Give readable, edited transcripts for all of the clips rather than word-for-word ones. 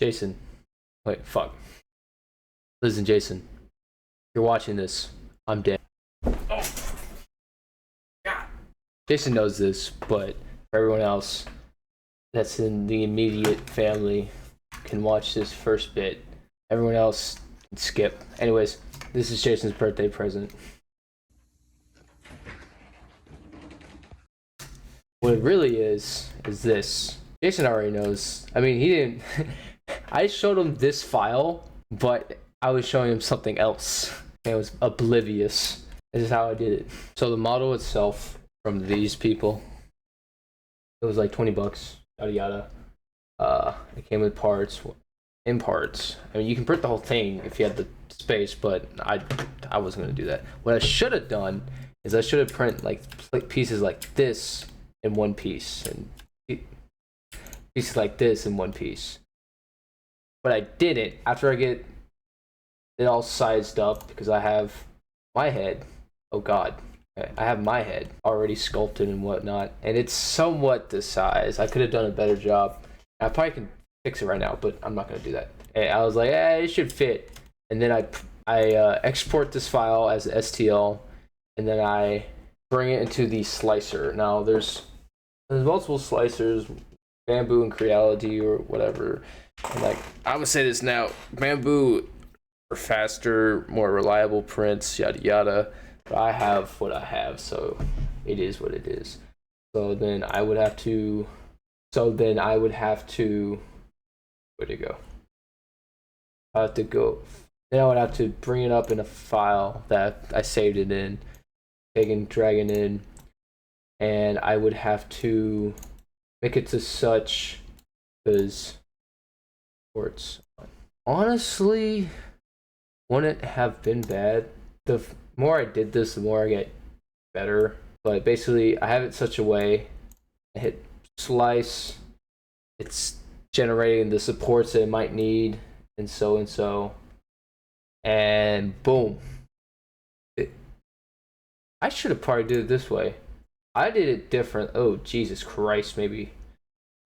Jason. Wait, fuck. Listen, Jason. You're watching this. I'm dead. Oh, God. Jason knows this, but for everyone else that's in the immediate family can watch this first bit. Everyone else can skip. Anyways, this is Jason's birthday present. What it really is this. Jason already knows. I mean, he didn't. I showed him this file, but I was showing him something else. And it was oblivious. This is how I did it. So the model itself from these people, it was like $20. Yada yada. It came with parts. In parts. I mean, you can print the whole thing if you had the space, but I wasn't gonna do that. What I should have done is I should have printed like pieces like this in one piece and pieces like this in one piece. But I didn't. After I get it all sized up, because I have my head. Oh God. I have my head already sculpted and whatnot, and it's somewhat the size. I could have done a better job. I probably can fix it right now, but I'm not gonna do that. And I was like, it should fit. And then I export this file as STL, and then I bring it into the slicer. Now there's multiple slicers, Bamboo and Creality or whatever. And like I would say this now, Bamboo for faster, more reliable prints, yada yada. But I have what I have, so it is what it is. So then I would have to. Where'd it go? I have to go. Then I would have to bring it up in a file that I saved it in, taking dragging in, and I would have to make it to such because ports. Honestly, wouldn't have been bad. The more I did this, the more I get better. But basically, I have it such a way. I hit slice. It's generating the supports that it might need, and so. And boom. I should have probably did it this way. I did it different. Oh, Jesus Christ. Maybe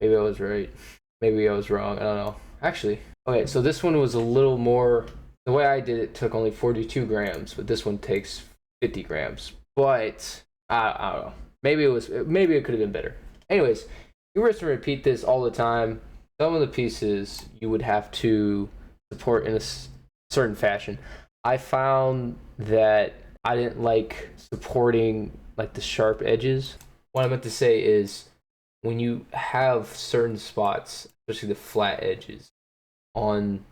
I was right. Maybe I was wrong. I don't know. Actually, okay, so this one was a little more. The way I did it took only 42 grams, but this one takes 50 grams. But I don't know. Maybe it could have been better. Anyways, you were to repeat this all the time. Some of the pieces you would have to support in a certain fashion. I found that I didn't like supporting like the sharp edges. What I meant to say is when you have certain spots, especially the flat edges on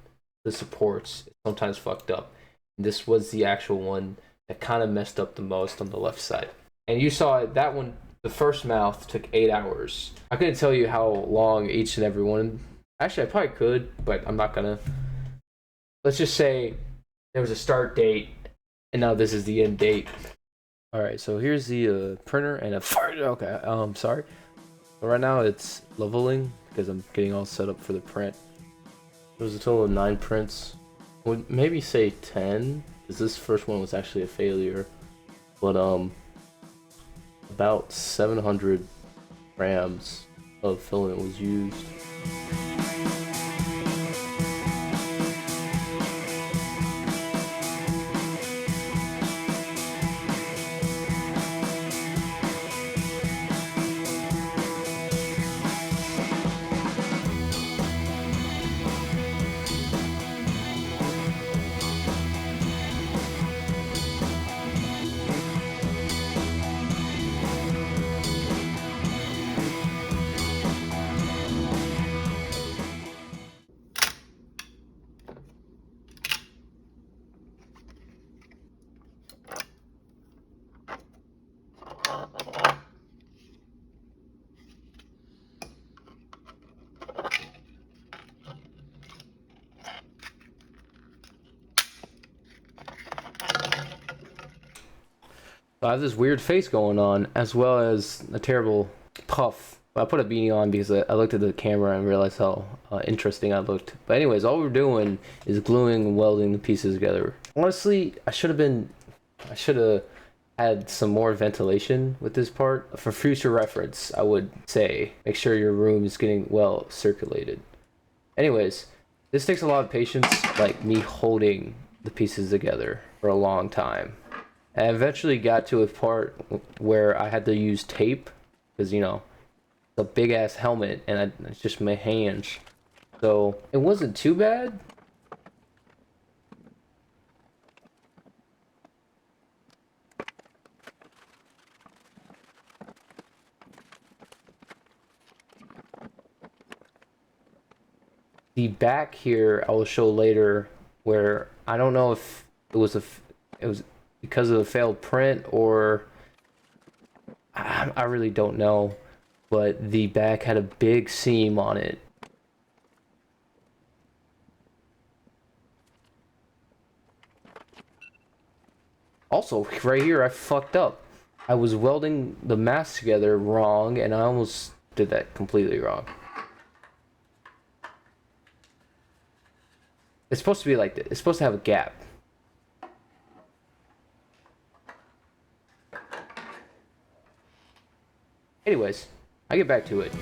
the supports, it's sometimes fucked up. And this was the actual one that kind of messed up the most on the left side. And you saw it, that one, the first mouth took 8 hours. I couldn't tell you how long each and every one. Actually, I probably could, but I'm not gonna. Let's just say there was a start date, and now this is the end date. All right, so here's the printer and a fart. Okay, sorry. But right now it's leveling because I'm getting all set up for the print. There was a total of 9 prints. Would maybe say 10, because this first one was actually a failure. But about 700 grams of filament was used. I have this weird face going on, as well as a terrible puff. I put a beanie on because I looked at the camera and realized how interesting I looked. But anyways, all we're doing is gluing and welding the pieces together. Honestly, I should have had some more ventilation with this part. For future reference, I would say make sure your room is getting well circulated. Anyways, This takes a lot of patience, like me holding the pieces together for a long time. And I eventually got to a part where I had to use tape because, you know, it's a big ass helmet and it's just my hands. So it wasn't too bad. The back here I will show later, where I don't know if it was because of the failed print or I really don't know, but the back had a big seam on it. Also, right here I fucked up. I was welding the mask together wrong and I almost did that completely wrong. It's supposed to be like this. It's supposed to have a gap. Anyways, I get back to it.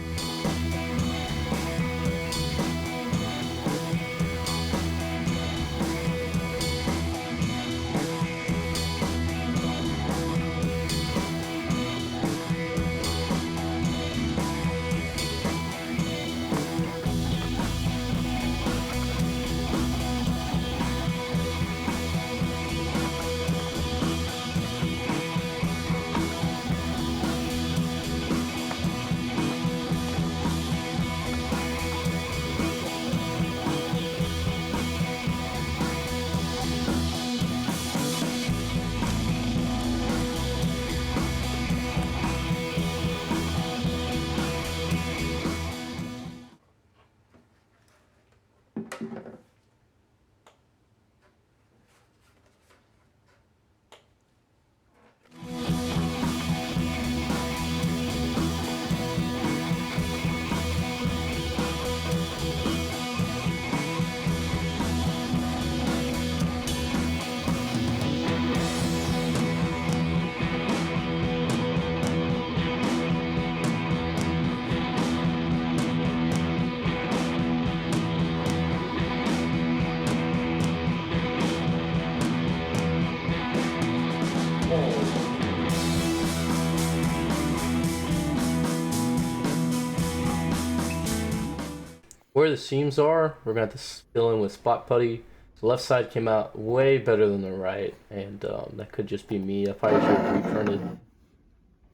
Where the seams are, we're going to have to fill in with spot putty. The left side came out way better than the right, and that could just be me. I probably should have reprinted. You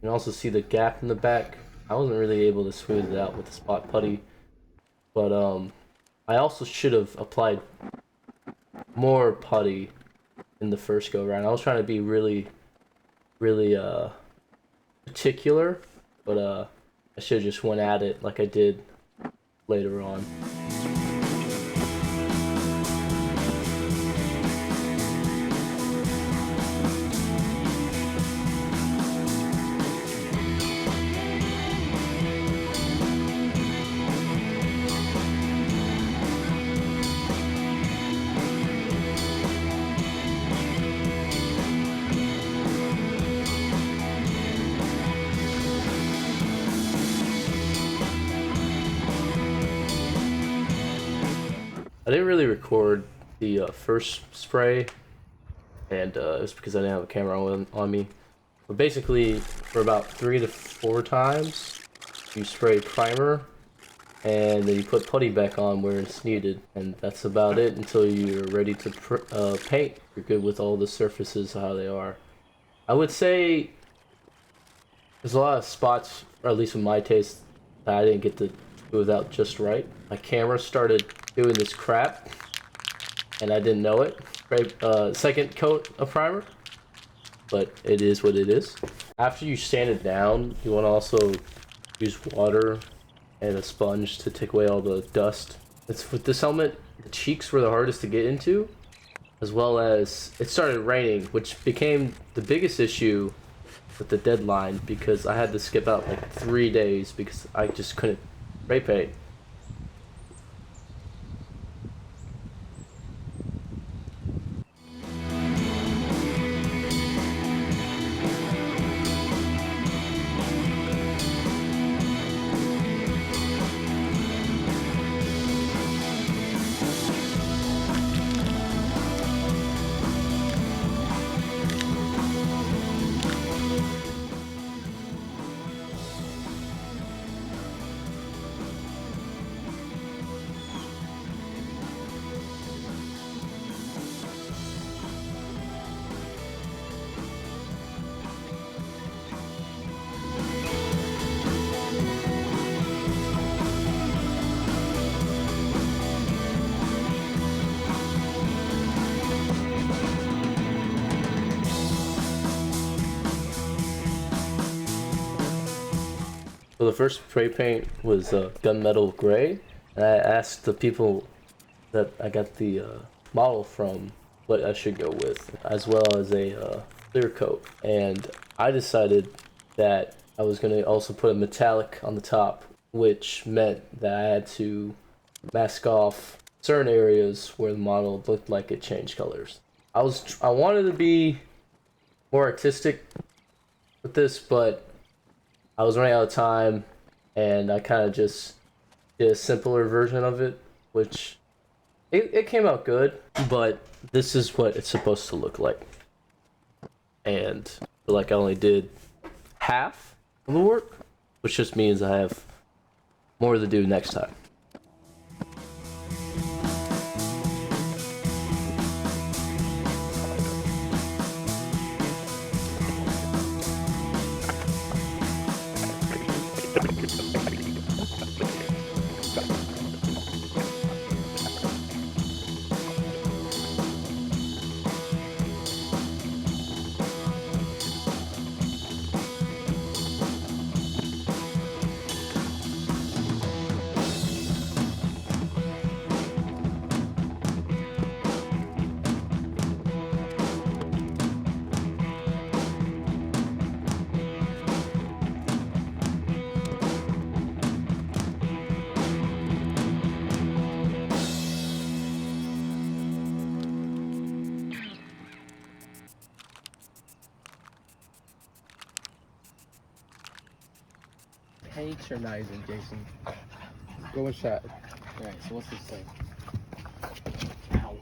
can also see the gap in the back. I wasn't really able to smooth it out with the spot putty, but I also should have applied more putty in the first go round. I was trying to be really particular, but I should have just went at it like I did later on. I didn't really record the first spray, and it was because I didn't have a camera on me. But basically, for about 3 to 4 times, you spray primer, and then you put putty back on where it's needed, and that's about it until you're ready to paint. You're good with all the surfaces how they are. I would say there's a lot of spots, or at least in my taste, that I didn't get to smooth out just right. My camera started doing this crap, and I didn't know it. Right, second coat of primer, but it is what it is. After you sand it down, you want to also use water and a sponge to take away all the dust. It's with this helmet, the cheeks were the hardest to get into, as well as it started raining, which became the biggest issue with the deadline because I had to skip out like 3 days because I just couldn't spray paint. So the first spray paint was gunmetal gray, and I asked the people that I got the model from what I should go with, as well as a clear coat. And I decided that I was gonna also put a metallic on the top, which meant that I had to mask off certain areas where the model looked like it changed colors. I wanted to be more artistic with this, but I was running out of time, and I kind of just did a simpler version of it, which it came out good, but this is what it's supposed to look like. And I feel like I only did half of the work, which just means I have more to do next time. Patronizing, Jason. Go and shot. Alright, so what's this say? Ow.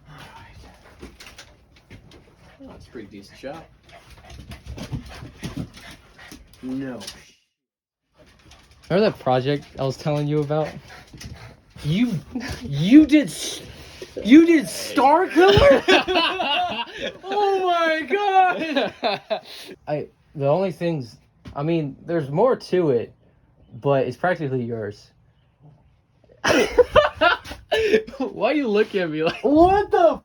Alright. Oh, that's a pretty decent shot. No. Remember that project I was telling you about? You did Star Killer? Oh my god! The only things, I mean, there's more to it, but it's practically yours. Why are you looking at me like, what the?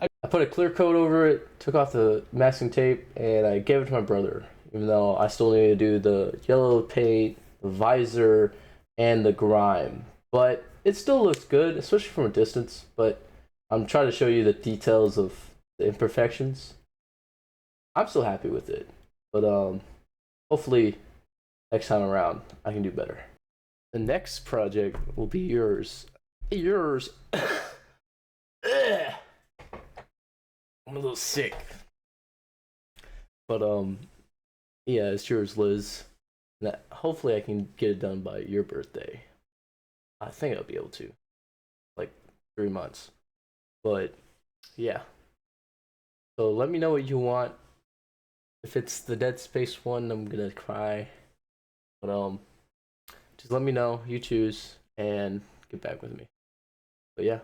I put a clear coat over it, took off the masking tape, and I gave it to my brother, even though I still needed to do the yellow paint, the visor, and the grime. But it still looks good, especially from a distance, but I'm trying to show you the details of the imperfections. I'm still happy with it, but hopefully next time around I can do better. The next project will be yours. Yours. I'm a little sick. But yeah, it's yours, Liz. Hopefully I can get it done by your birthday. I think I'll be able to. Like 3 months. But yeah. So let me know what you want. If it's the Dead Space one, I'm gonna cry. But just let me know, you choose, and get back with me. But yeah.